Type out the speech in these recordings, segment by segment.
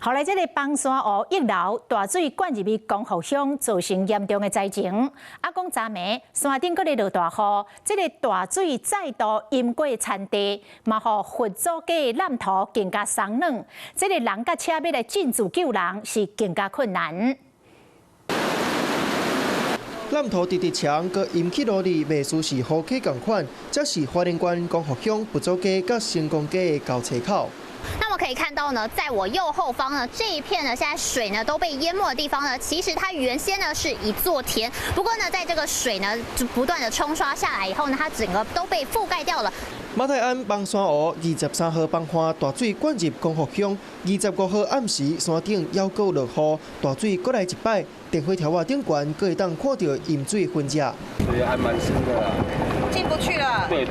后来，这个崩山湖一楼大水灌入去光复乡，造成严重的灾情。啊，讲昨暝山顶搁咧落大雨，这个大水再度淹过田地，嘛，互佛祖家蓝图更加松软。这个人甲车要来进驻救人是更加困难。 南投直直墙，佮引起落嚟，未输是河溪同款，这是花莲县光复乡佛祖家佮成功家的交叉口。 那么可以看到呢，在我右后方呢，这一片呢，现在水呢都被淹没的地方呢，其实它原先呢是一座田，不过呢，在这个水呢就不断的冲刷下来以后呢，它整个都被覆盖掉了。 马太安崩山湖23号崩花大水灌入光复乡，25号暗时山顶又搁落雨，大水搁来一摆，电火条瓦顶悬，搁会当看到淹水痕迹。水还蛮深的啦，进不去了。对。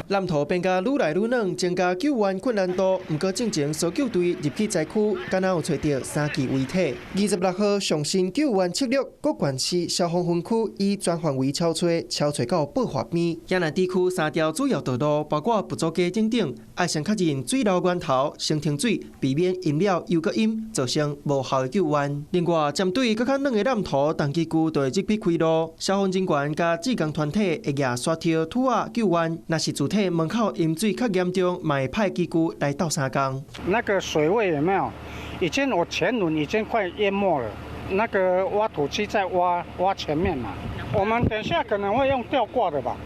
南投变甲愈来愈冷，增加救援困难度。不过进前搜救队入去灾区，敢若有找到3具遗体。26号上新救援策略，各县市消防分区以全范围超吹到爆发边。亚南地区3条主要道路，包括佛祖街等，爱先确认水流源头，先停水，避免淹了又搁淹，造成无效的救援。另外，针对更较冷的南投，东基区就会即批开路，消防人员甲志工团体会夜刷跳土瓦救援。若是主体 门口淹水较严重，买派机具来倒3工。那个水位有没有？我前轮已经快淹没了，那个挖土机在挖前面嘛。我们等一下可能会用吊挂的吧。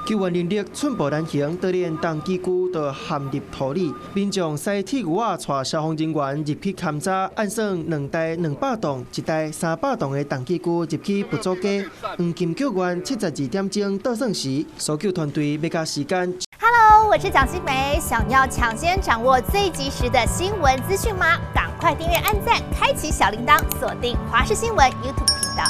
救援人力寸步难行，当然东基区就陷入土里。民众驶铁牛仔带消防人员入去勘查，按算2台200栋、1台300栋的东基区入去佛祖家，黄金救援72点钟到算时，搜救团队要加时间。 Hello， 我是蒋欣梅，想要抢先掌握最及时的新闻资讯吗？赶快订阅、按赞、开启小铃铛，锁定华视新闻 YouTube 频道。